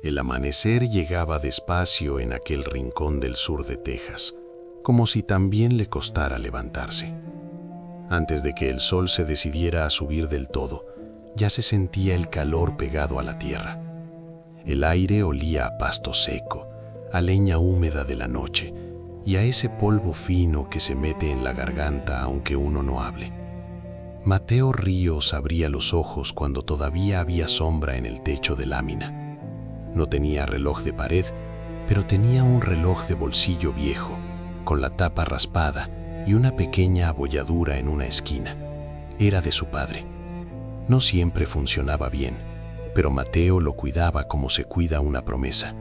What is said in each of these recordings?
El amanecer llegaba despacio en aquel rincón del sur de Texas, como si también le costara levantarse. Antes de que el sol se decidiera a subir del todo, ya se sentía el calor pegado a la tierra. El aire olía a pasto seco, a leña húmeda de la noche y a ese polvo fino que se mete en la garganta aunque uno no hable. Mateo Ríos abría los ojos cuando todavía había sombra en el techo de lámina. No tenía reloj de pared, pero tenía un reloj de bolsillo viejo, con la tapa raspada y una pequeña abolladura en una esquina. Era de su padre. No siempre funcionaba bien, pero Mateo lo cuidaba como se cuida una promesa.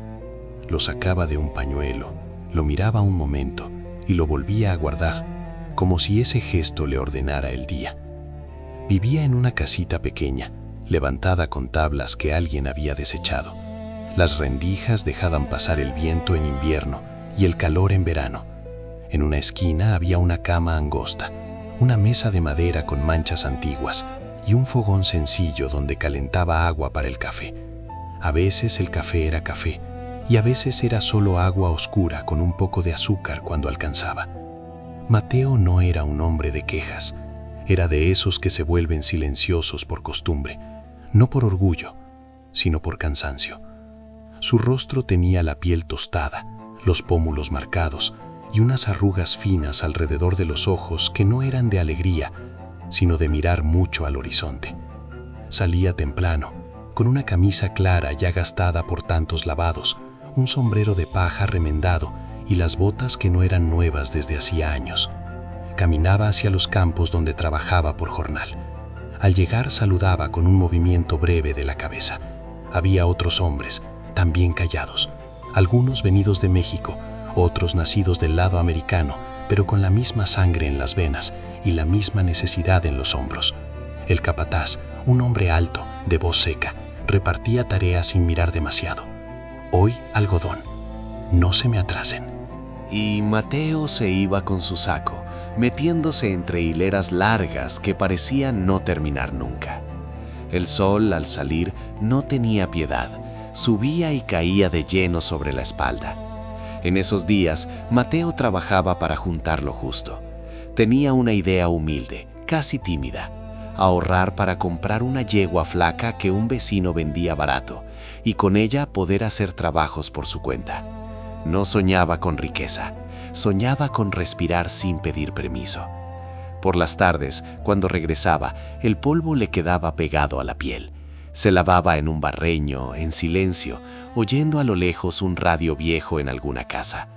Lo sacaba de un pañuelo, lo miraba un momento y lo volvía a guardar, como si ese gesto le ordenara el día. Vivía en una casita pequeña, levantada con tablas que alguien había desechado. Las rendijas dejaban pasar el viento en invierno y el calor en verano. En una esquina había una cama angosta, una mesa de madera con manchas antiguas y un fogón sencillo donde calentaba agua para el café. A veces el café era café y a veces era solo agua oscura con un poco de azúcar cuando alcanzaba. Mateo no era un hombre de quejas, era de esos que se vuelven silenciosos por costumbre, no por orgullo, sino por cansancio. Su rostro tenía la piel tostada, los pómulos marcados y unas arrugas finas alrededor de los ojos que no eran de alegría, sino de mirar mucho al horizonte. Salía temprano, con una camisa clara ya gastada por tantos lavados, un sombrero de paja remendado y las botas que no eran nuevas desde hacía años. Caminaba hacia los campos donde trabajaba por jornal. Al llegar saludaba con un movimiento breve de la cabeza. Había otros hombres, también callados, algunos venidos de México, otros nacidos del lado americano, pero con la misma sangre en las venas y la misma necesidad en los hombros. El capataz, un hombre alto, de voz seca, repartía tareas sin mirar demasiado. Hoy algodón, no se me atrasen. Y Mateo se iba con su saco, metiéndose entre hileras largas que parecían no terminar nunca. El sol, al salir, no tenía piedad, subía y caía de lleno sobre la espalda. En esos días, Mateo trabajaba para juntar lo justo. Tenía una idea humilde, casi tímida: ahorrar para comprar una yegua flaca que un vecino vendía barato y con ella poder hacer trabajos por su cuenta. No soñaba con riqueza, soñaba con respirar sin pedir permiso. Por las tardes, cuando regresaba, el polvo le quedaba pegado a la piel. Se lavaba en un barreño, en silencio, oyendo a lo lejos un radio viejo en alguna casa.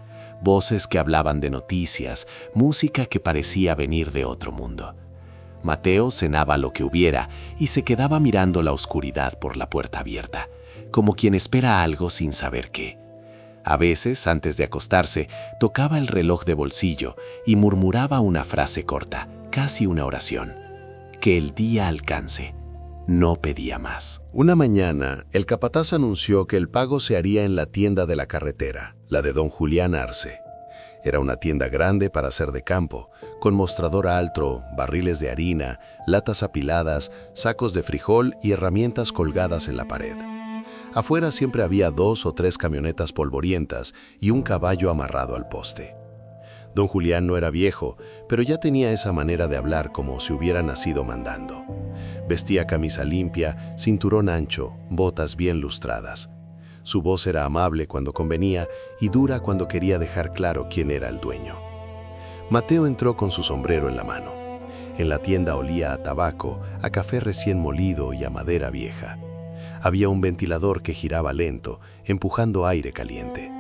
Voces que hablaban de noticias, música que parecía venir de otro mundo. Mateo cenaba lo que hubiera y se quedaba mirando la oscuridad por la puerta abierta, como quien espera algo sin saber qué. A veces, antes de acostarse, tocaba el reloj de bolsillo y murmuraba una frase corta, casi una oración: que el día alcance. No pedía más. Una mañana, el capataz anunció que el pago se haría en la tienda de la carretera, la de don Julián Arce. Era una tienda grande para ser de campo, con mostrador alto, barriles de harina, latas apiladas, sacos de frijol y herramientas colgadas en la pared. Afuera siempre había 2 o 3 camionetas polvorientas y un caballo amarrado al poste. Don Julián no era viejo, pero ya tenía esa manera de hablar como si hubiera nacido mandando. Vestía camisa limpia, cinturón ancho, botas bien lustradas. Su voz era amable cuando convenía y dura cuando quería dejar claro quién era el dueño. Mateo entró con su sombrero en la mano. En la tienda olía a tabaco, a café recién molido y a madera vieja. Había un ventilador que giraba lento, empujando aire caliente.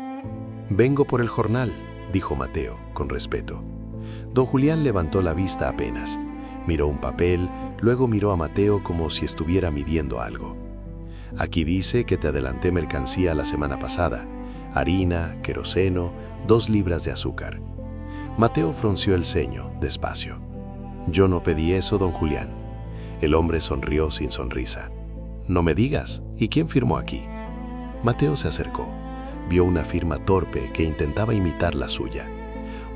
«Vengo por el jornal», dijo Mateo, con respeto. Don Julián levantó la vista apenas. Miró un papel, luego miró a Mateo como si estuviera midiendo algo. «Aquí dice que te adelanté mercancía la semana pasada. Harina, queroseno, 2 libras de azúcar». Mateo frunció el ceño, despacio. «Yo no pedí eso, don Julián». El hombre sonrió sin sonrisa. «No me digas, ¿y quién firmó aquí?» Mateo se acercó. Vio una firma torpe que intentaba imitar la suya.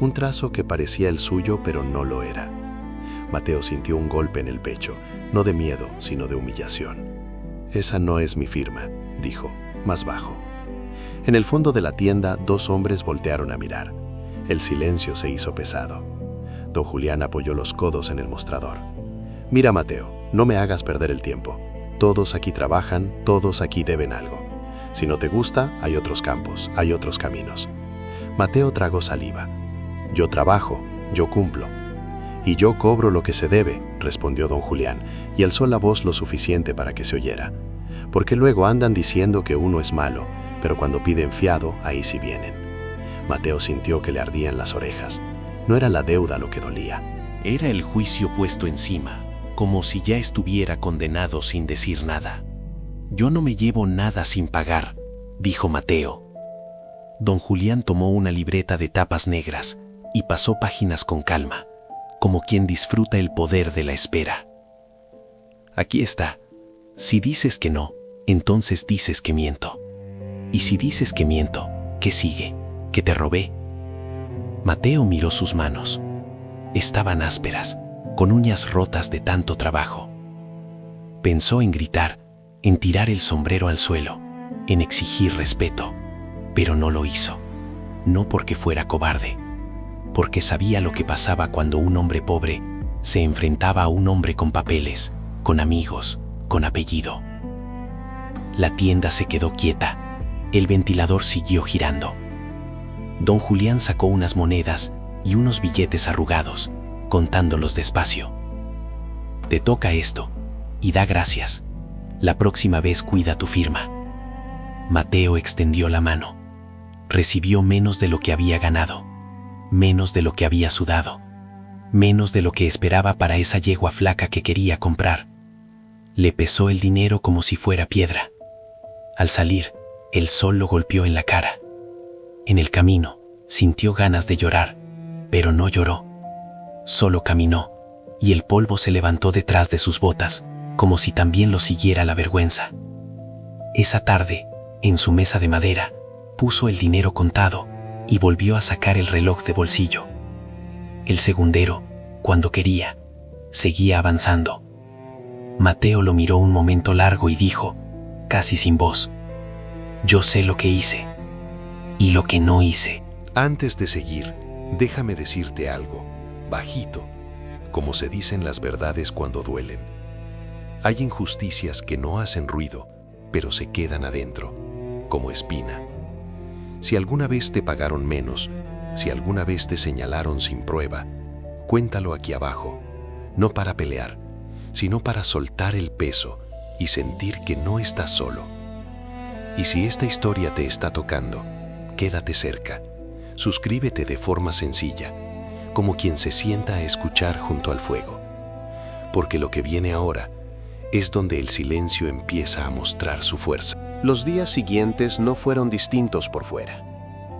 Un trazo que parecía el suyo, pero no lo era. Mateo sintió un golpe en el pecho, no de miedo, sino de humillación. «Esa no es mi firma», dijo. más bajo. En el fondo de la tienda, 2 hombres voltearon a mirar. El silencio se hizo pesado. Don Julián apoyó los codos en el mostrador. «Mira, Mateo, no me hagas perder el tiempo. Todos aquí trabajan, todos aquí deben algo. Si no te gusta, hay otros campos, hay otros caminos». Mateo tragó saliva. «Yo trabajo, yo cumplo». «Y yo cobro lo que se debe», respondió don Julián, y alzó la voz lo suficiente para que se oyera. «Porque luego andan diciendo que uno es malo, pero cuando piden fiado, ahí sí vienen». Mateo sintió que le ardían las orejas. No era la deuda lo que dolía. Era el juicio puesto encima, como si ya estuviera condenado sin decir nada. «Yo no me llevo nada sin pagar», dijo Mateo. Don Julián tomó una libreta de tapas negras y pasó páginas con calma, como quien disfruta el poder de la espera. «Aquí está. Si dices que no, entonces dices que miento. Y si dices que miento, ¿qué sigue? ¿Que te robé?». Mateo miró sus manos. Estaban ásperas, con uñas rotas de tanto trabajo. Pensó en gritar, en tirar el sombrero al suelo, en exigir respeto, pero no lo hizo. No porque fuera cobarde, porque sabía lo que pasaba cuando un hombre pobre se enfrentaba a un hombre con papeles, con amigos, con apellido. La tienda se quedó quieta. El ventilador siguió girando. Don Julián sacó unas monedas y unos billetes arrugados, contándolos despacio. «Te toca esto, y da gracias. La próxima vez cuida tu firma». Mateo extendió la mano. Recibió menos de lo que había ganado, menos de lo que había sudado, menos de lo que esperaba para esa yegua flaca que quería comprar. Le pesó el dinero como si fuera piedra. Al salir, el sol lo golpeó en la cara. En el camino, sintió ganas de llorar, pero no lloró. Solo caminó, y el polvo se levantó detrás de sus botas, como si también lo siguiera la vergüenza. Esa tarde, en su mesa de madera, puso el dinero contado y volvió a sacar el reloj de bolsillo. El segundero, cuando quería, seguía avanzando. Mateo lo miró un momento largo y dijo, casi sin voz: «Yo sé lo que hice y lo que no hice». Antes de seguir, déjame decirte algo, bajito, como se dicen las verdades cuando duelen. Hay injusticias que no hacen ruido, pero se quedan adentro, como espina. Si alguna vez te pagaron menos, si alguna vez te señalaron sin prueba, cuéntalo aquí abajo, no para pelear, sino para soltar el peso y sentir que no estás solo. Y si esta historia te está tocando, quédate cerca, suscríbete de forma sencilla, como quien se sienta a escuchar junto al fuego. Porque lo que viene ahora es donde el silencio empieza a mostrar su fuerza. Los días siguientes no fueron distintos por fuera.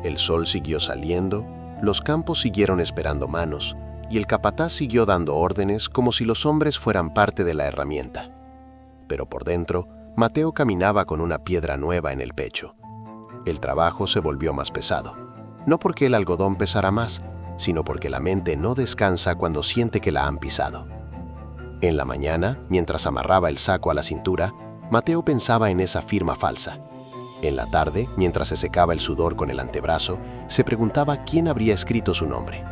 El sol siguió saliendo, los campos siguieron esperando manos, y el capataz siguió dando órdenes como si los hombres fueran parte de la herramienta. Pero por dentro, Mateo caminaba con una piedra nueva en el pecho. El trabajo se volvió más pesado, no porque el algodón pesara más, sino porque la mente no descansa cuando siente que la han pisado. En la mañana, mientras amarraba el saco a la cintura, Mateo pensaba en esa firma falsa. En la tarde, mientras se secaba el sudor con el antebrazo, se preguntaba quién habría escrito su nombre.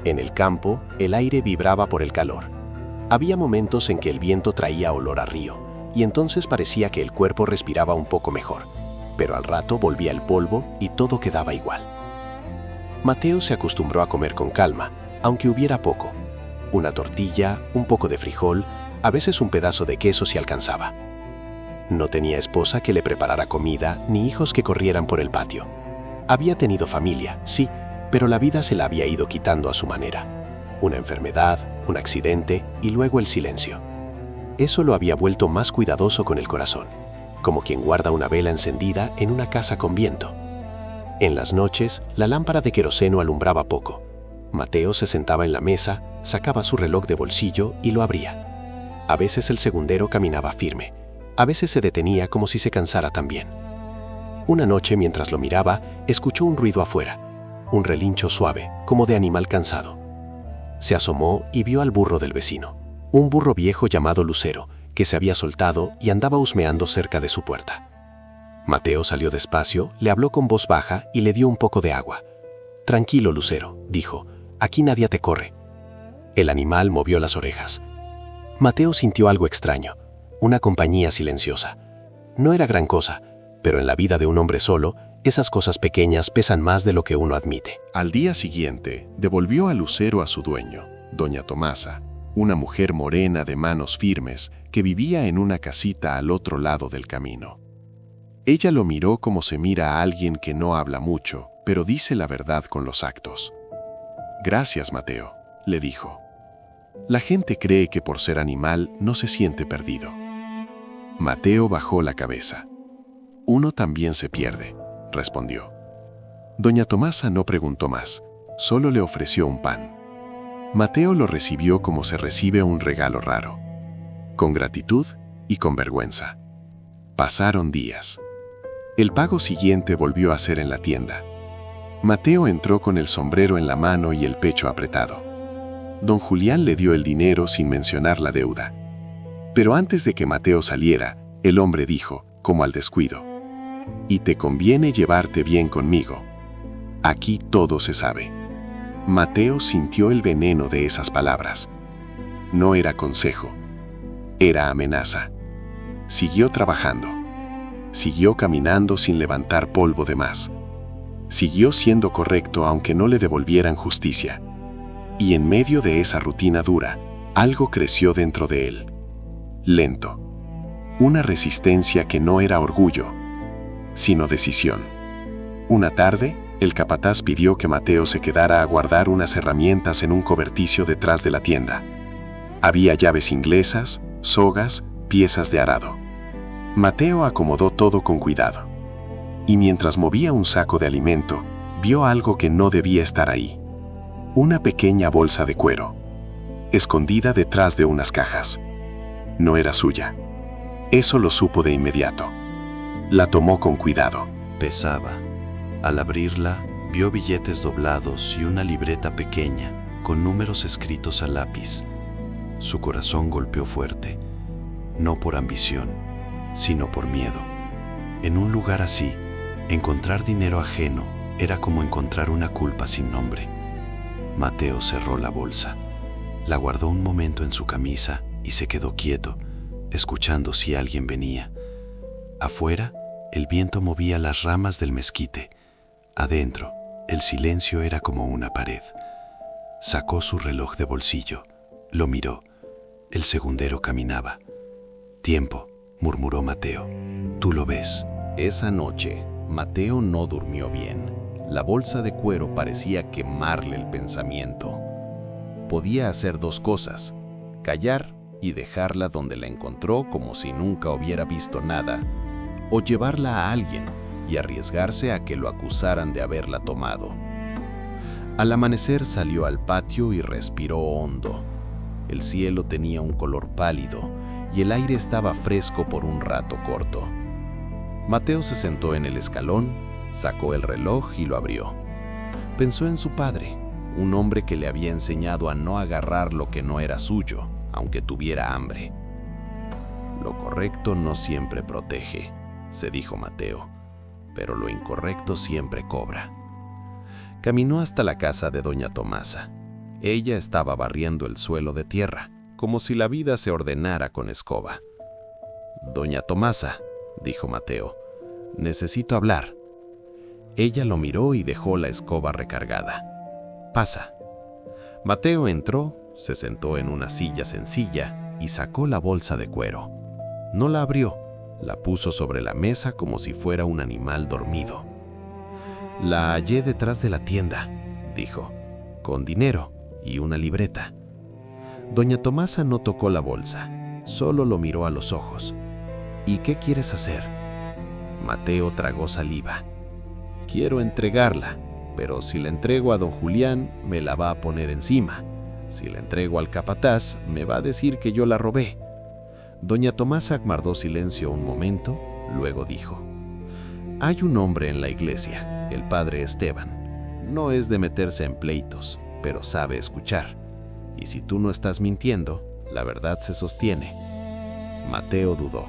En el campo, el aire vibraba por el calor. Había momentos en que el viento traía olor a río, y entonces parecía que el cuerpo respiraba un poco mejor, pero al rato volvía el polvo y todo quedaba igual. Mateo se acostumbró a comer con calma, aunque hubiera poco. Una tortilla, un poco de frijol, a veces un pedazo de queso si alcanzaba. No tenía esposa que le preparara comida, ni hijos que corrieran por el patio. Había tenido familia, sí, pero la vida se la había ido quitando a su manera. Una enfermedad, un accidente y luego el silencio. Eso lo había vuelto más cuidadoso con el corazón, como quien guarda una vela encendida en una casa con viento. En las noches, la lámpara de queroseno alumbraba poco. Mateo se sentaba en la mesa, sacaba su reloj de bolsillo y lo abría. A veces el segundero caminaba firme, a veces se detenía como si se cansara también. Una noche, mientras lo miraba, escuchó un ruido afuera, un relincho suave, como de animal cansado. Se asomó y vio al burro del vecino, un burro viejo llamado Lucero, que se había soltado y andaba husmeando cerca de su puerta. Mateo salió despacio, le habló con voz baja y le dio un poco de agua. «Tranquilo, Lucero», dijo, «aquí nadie te corre». El animal movió las orejas. Mateo sintió algo extraño, una compañía silenciosa. No era gran cosa, pero en la vida de un hombre solo, esas cosas pequeñas pesan más de lo que uno admite. Al día siguiente, devolvió a Lucero a su dueño, doña Tomasa, una mujer morena de manos firmes que vivía en una casita al otro lado del camino. Ella lo miró como se mira a alguien que no habla mucho, pero dice la verdad con los actos. «Gracias, Mateo», le dijo. «La gente cree que por ser animal no se siente perdido». Mateo bajó la cabeza. «Uno también se pierde», respondió. Doña Tomasa no preguntó más, solo le ofreció un pan. Mateo lo recibió como se recibe un regalo raro, con gratitud y con vergüenza. Pasaron días. El pago siguiente volvió a ser en la tienda. Mateo entró con el sombrero en la mano y el pecho apretado. Don Julián le dio el dinero sin mencionar la deuda. Pero antes de que Mateo saliera, el hombre dijo, como al descuido, «Y te conviene llevarte bien conmigo. Aquí todo se sabe». Mateo sintió el veneno de esas palabras. No era consejo, era amenaza. Siguió trabajando. Siguió caminando sin levantar polvo de más. Siguió siendo correcto aunque no le devolvieran justicia. Y en medio de esa rutina dura, algo creció dentro de él. Lento. Una resistencia que no era orgullo, sino decisión. Una tarde, el capataz pidió que Mateo se quedara a guardar unas herramientas en un coberticio detrás de la tienda. Había llaves inglesas, sogas, piezas de arado. Mateo acomodó todo con cuidado. Y mientras movía un saco de alimento, vio algo que no debía estar ahí. Una pequeña bolsa de cuero, escondida detrás de unas cajas. No era suya. Eso lo supo de inmediato. La tomó con cuidado. Pesaba. Al abrirla, vio billetes doblados y una libreta pequeña, con números escritos a lápiz. Su corazón golpeó fuerte, no por ambición, sino por miedo. En un lugar así, encontrar dinero ajeno era como encontrar una culpa sin nombre. Mateo cerró la bolsa, la guardó un momento en su camisa y se quedó quieto, escuchando si alguien venía. Afuera, el viento movía las ramas del mezquite. Adentro, el silencio era como una pared. Sacó su reloj de bolsillo, lo miró. El segundero caminaba. «Tiempo», murmuró Mateo. «Tú lo ves». Esa noche, Mateo no durmió bien. La bolsa de cuero parecía quemarle el pensamiento. Podía hacer dos cosas: callar y dejarla donde la encontró como si nunca hubiera visto nada, o llevarla a alguien y arriesgarse a que lo acusaran de haberla tomado. Al amanecer salió al patio y respiró hondo. El cielo tenía un color pálido y el aire estaba fresco por un rato corto. Mateo se sentó en el escalón, sacó el reloj y lo abrió. Pensó en su padre, un hombre que le había enseñado a no agarrar lo que no era suyo, aunque tuviera hambre. «Lo correcto no siempre protege», se dijo Mateo, «pero lo incorrecto siempre cobra». Caminó hasta la casa de doña Tomasa. Ella estaba barriendo el suelo de tierra, como si la vida se ordenara con escoba. «Doña Tomasa», dijo Mateo, «necesito hablar». Ella lo miró y dejó la escoba recargada. «Pasa». Mateo entró, se sentó en una silla sencilla y sacó la bolsa de cuero. No la abrió, la puso sobre la mesa como si fuera un animal dormido. «La hallé detrás de la tienda», dijo, «con dinero y una libreta». Doña Tomasa no tocó la bolsa, solo lo miró a los ojos. «¿Y qué quieres hacer?» Mateo tragó saliva. «Quiero entregarla, pero si la entrego a don Julián, me la va a poner encima. Si la entrego al capataz, me va a decir que yo la robé». Doña Tomasa guardó silencio un momento, luego dijo: «Hay un hombre en la iglesia, el padre Esteban. No es de meterse en pleitos, pero sabe escuchar. Y si tú no estás mintiendo, la verdad se sostiene». Mateo dudó.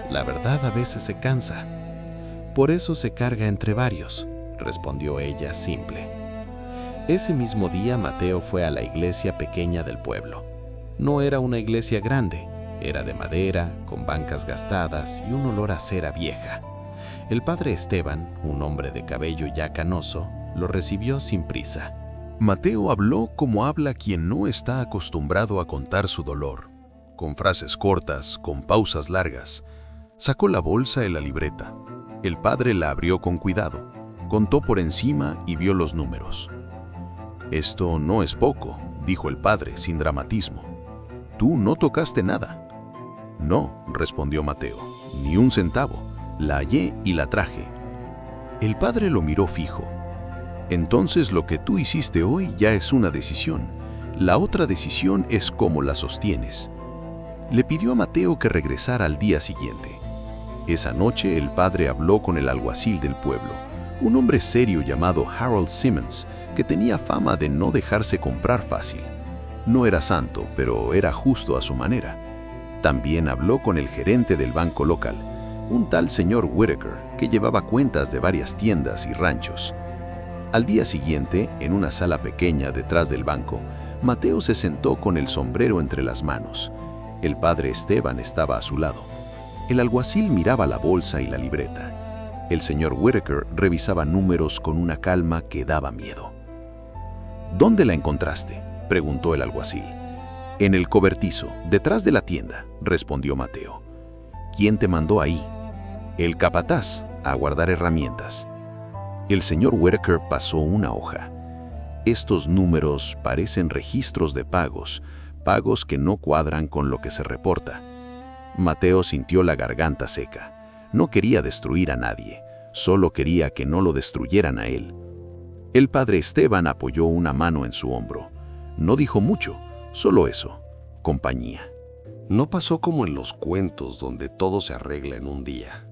La verdad a veces se cansa. Por eso se carga entre varios, respondió ella simple. Ese mismo día Mateo fue a la iglesia pequeña del pueblo. No era una iglesia grande, era de madera, con bancas gastadas y un olor a cera vieja. El padre Esteban, un hombre de cabello ya canoso, lo recibió sin prisa. Mateo habló como habla quien no está acostumbrado a contar su dolor, con frases cortas, con pausas largas. Sacó la bolsa y la libreta. El padre la abrió con cuidado, contó por encima y vio los números. «Esto no es poco», dijo el padre sin dramatismo. «Tú no tocaste nada». «No», respondió Mateo, «ni un centavo. La hallé y la traje». El padre lo miró fijo. «Entonces lo que tú hiciste hoy ya es una decisión. La otra decisión es cómo la sostienes». Le pidió a Mateo que regresara al día siguiente. Esa noche el padre habló con el alguacil del pueblo, un hombre serio llamado Harold Simmons, que tenía fama de no dejarse comprar fácil. No era santo, pero era justo a su manera. También habló con el gerente del banco local, un tal señor Whitaker, que llevaba cuentas de varias tiendas y ranchos. Al día siguiente, en una sala pequeña detrás del banco, Mateo se sentó con el sombrero entre las manos. El padre Esteban estaba a su lado. El alguacil miraba la bolsa y la libreta. El señor Whitaker revisaba números con una calma que daba miedo. «¿Dónde la encontraste?», preguntó el alguacil. «En el cobertizo, detrás de la tienda», respondió Mateo. «¿Quién te mandó ahí?» «El capataz, a guardar herramientas». El señor Whitaker pasó una hoja. «Estos números parecen registros de pagos que no cuadran con lo que se reporta». Mateo sintió la garganta seca. No quería destruir a nadie, solo quería que no lo destruyeran a él. El padre Esteban apoyó una mano en su hombro. No dijo mucho, solo eso, compañía. No pasó como en los cuentos donde todo se arregla en un día.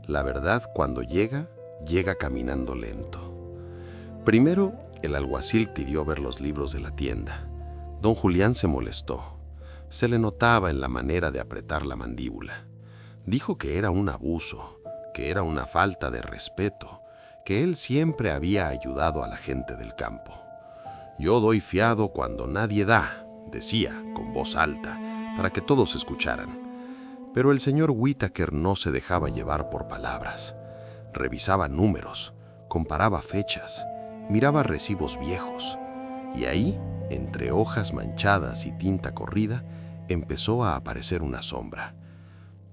La verdad, cuando llega, llega caminando lento. Primero, el alguacil pidió ver los libros de la tienda. Don Julián se molestó. Se le notaba en la manera de apretar la mandíbula. Dijo que era un abuso, que era una falta de respeto, que él siempre había ayudado a la gente del campo. «Yo doy fiado cuando nadie da», decía con voz alta, para que todos escucharan. Pero el señor Whitaker no se dejaba llevar por palabras. Revisaba números, comparaba fechas, miraba recibos viejos. Y ahí, entre hojas manchadas y tinta corrida, empezó a aparecer una sombra.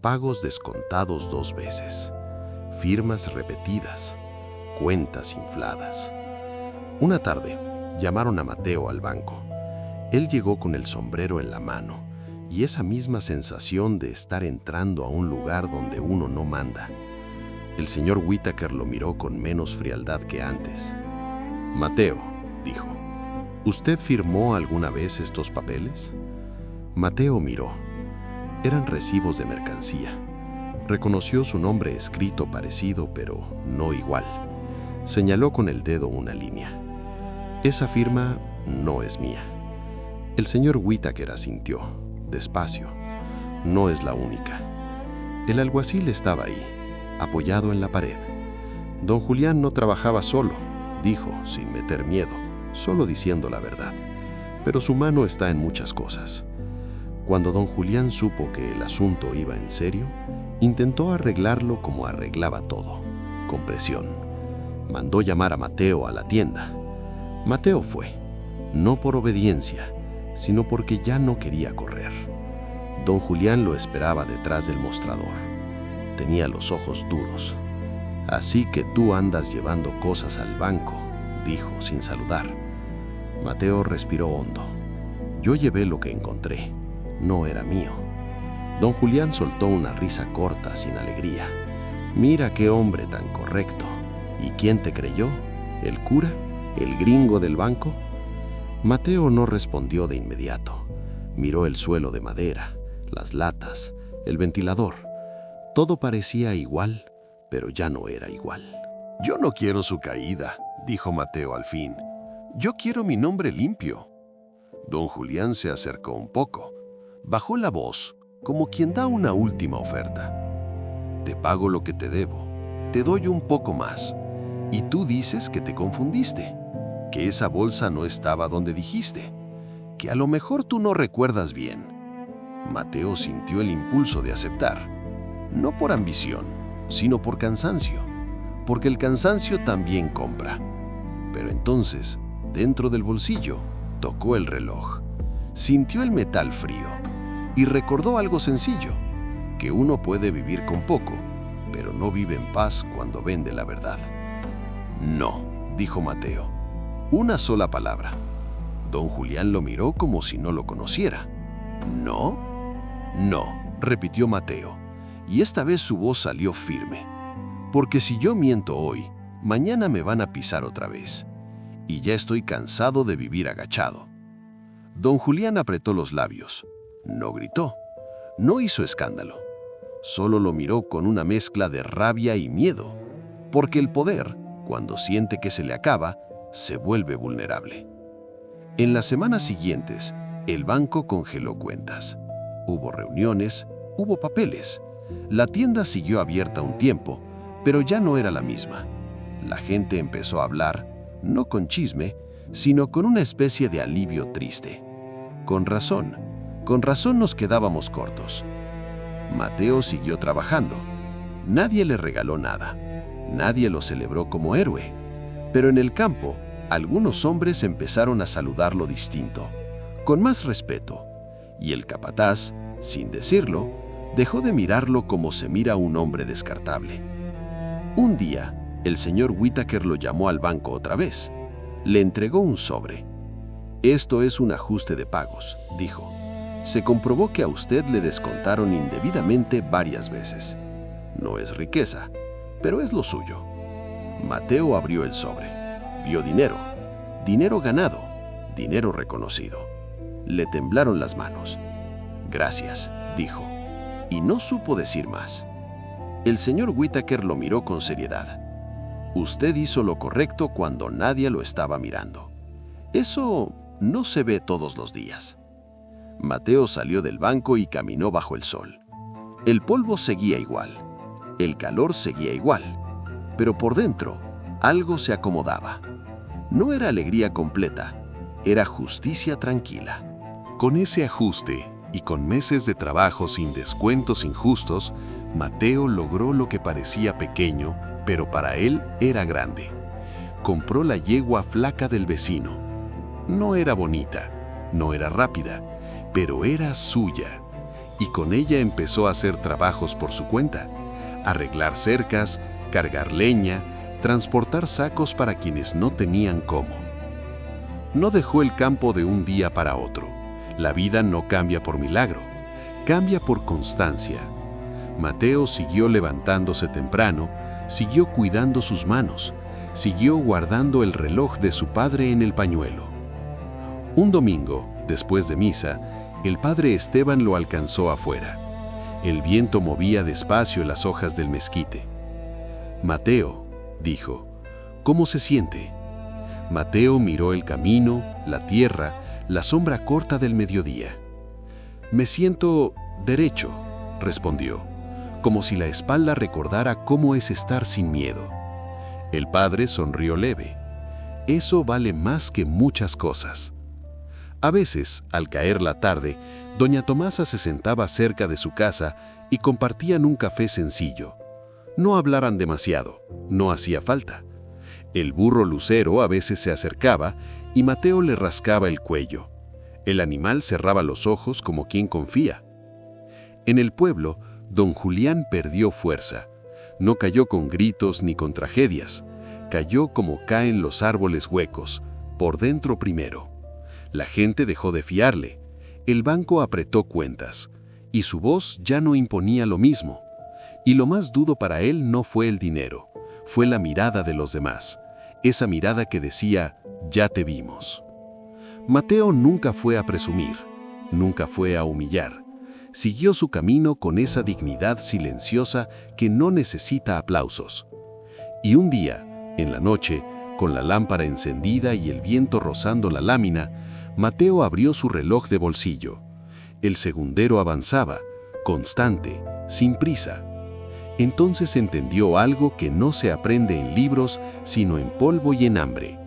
Pagos descontados 2 veces, firmas repetidas, cuentas infladas. Una tarde, llamaron a Mateo al banco. Él llegó con el sombrero en la mano y esa misma sensación de estar entrando a un lugar donde uno no manda. El señor Whitaker lo miró con menos frialdad que antes. «Mateo», dijo, «¿usted firmó alguna vez estos papeles?» Mateo miró. Eran recibos de mercancía. Reconoció su nombre escrito parecido, pero no igual. Señaló con el dedo una línea. «Esa firma no es mía». El señor Whitaker asintió, despacio. «No es la única». El alguacil estaba ahí, apoyado en la pared. Don Julián no trabajaba solo, dijo, sin meter miedo, solo diciendo la verdad. Pero su mano está en muchas cosas. Cuando don Julián supo que el asunto iba en serio, intentó arreglarlo como arreglaba todo, con presión. Mandó llamar a Mateo a la tienda. Mateo fue, no por obediencia, sino porque ya no quería correr. Don Julián lo esperaba detrás del mostrador. Tenía los ojos duros. «Así que tú andas llevando cosas al banco», dijo sin saludar. Mateo respiró hondo. «Yo llevé lo que encontré. No era mío». Don Julián soltó una risa corta, sin alegría. «Mira qué hombre tan correcto. ¿Y quién te creyó? ¿El cura? ¿El gringo del banco?» Mateo no respondió de inmediato. Miró el suelo de madera, las latas, el ventilador. Todo parecía igual, pero ya no era igual. «Yo no quiero su caída», dijo Mateo al fin. «Yo quiero mi nombre limpio». Don Julián se acercó un poco. Bajó la voz, como quien da una última oferta. «Te pago lo que te debo. te doy un poco más. Y tú dices que te confundiste, que esa bolsa no estaba donde dijiste, que a lo mejor tú no recuerdas bien. Mateo sintió el impulso de aceptar, no por ambición, sino por cansancio, porque el cansancio también compra. Pero entonces, dentro del bolsillo, tocó el reloj, sintió el metal frío y recordó algo sencillo, que uno puede vivir con poco, pero no vive en paz cuando vende la verdad. No, dijo Mateo. Una sola palabra. Don Julián lo miró como si no lo conociera. ¿No? No, repitió Mateo, y esta vez su voz salió firme. Porque si yo miento hoy, mañana me van a pisar otra vez. Y ya estoy cansado de vivir agachado. Don Julián apretó los labios. No gritó. No hizo escándalo. Solo lo miró con una mezcla de rabia y miedo. Porque el poder, cuando siente que se le acaba, se vuelve vulnerable. En las semanas siguientes, el banco congeló cuentas. Hubo reuniones, hubo papeles. La tienda siguió abierta un tiempo, pero ya no era la misma. La gente empezó a hablar, no con chisme, sino con una especie de alivio triste. Con razón nos quedábamos cortos. Mateo siguió trabajando. Nadie le regaló nada. Nadie lo celebró como héroe. Pero en el campo, algunos hombres empezaron a saludarlo distinto, con más respeto, y el capataz, sin decirlo, dejó de mirarlo como se mira a un hombre descartable. Un día, el señor Whittaker lo llamó al banco otra vez. Le entregó un sobre. «Esto es un ajuste de pagos», dijo. «Se comprobó que a usted le descontaron indebidamente varias veces. No es riqueza, pero es lo suyo». Mateo abrió el sobre. Vio dinero, dinero ganado, dinero reconocido. Le temblaron las manos. «Gracias», dijo, y no supo decir más. El señor Whittaker lo miró con seriedad. «Usted hizo lo correcto cuando nadie lo estaba mirando. Eso no se ve todos los días». Mateo salió del banco y caminó bajo el sol. El polvo seguía igual, el calor seguía igual, pero por dentro algo se acomodaba. No era alegría completa, era justicia tranquila. Con ese ajuste y con meses de trabajo sin descuentos injustos, Mateo logró lo que parecía pequeño, pero para él era grande. Compró la yegua flaca del vecino. No era bonita, no era rápida, pero era suya. Y con ella empezó a hacer trabajos por su cuenta, arreglar cercas, cargar leña, transportar sacos para quienes no tenían cómo. No dejó el campo de un día para otro. La vida no cambia por milagro, cambia por constancia. Mateo siguió levantándose temprano, siguió cuidando sus manos, siguió guardando el reloj de su padre en el pañuelo. Un domingo, después de misa, el padre Esteban lo alcanzó afuera. El viento movía despacio las hojas del mezquite. «Mateo», dijo, «¿cómo se siente?» Mateo miró el camino, la tierra, la sombra corta del mediodía. «Me siento derecho», respondió, como si la espalda recordara cómo es estar sin miedo. El padre sonrió leve. «Eso vale más que muchas cosas». A veces, al caer la tarde, doña Tomasa se sentaba cerca de su casa y compartían un café sencillo. No hablaran demasiado, no hacía falta. El burro Lucero a veces se acercaba y Mateo le rascaba el cuello. El animal cerraba los ojos como quien confía. En el pueblo, don Julián perdió fuerza. No cayó con gritos ni con tragedias. Cayó como caen los árboles huecos, por dentro primero. La gente dejó de fiarle. El banco apretó cuentas, y su voz ya no imponía lo mismo. Y lo más duro para él no fue el dinero, fue la mirada de los demás, esa mirada que decía, «Ya te vimos». Mateo nunca fue a presumir, nunca fue a humillar. Siguió su camino con esa dignidad silenciosa que no necesita aplausos. Y un día, en la noche, con la lámpara encendida y el viento rozando la lámina, Mateo abrió su reloj de bolsillo. El segundero avanzaba, constante, sin prisa. Entonces entendió algo que no se aprende en libros, sino en polvo y en hambre,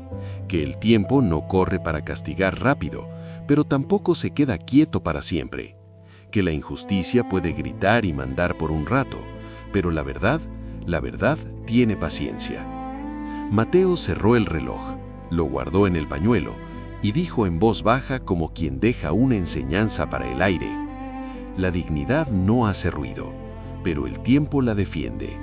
que el tiempo no corre para castigar rápido, pero tampoco se queda quieto para siempre, que la injusticia puede gritar y mandar por un rato, pero la verdad tiene paciencia. Mateo cerró el reloj, lo guardó en el pañuelo y dijo en voz baja como quien deja una enseñanza para el aire: la dignidad no hace ruido, pero el tiempo la defiende.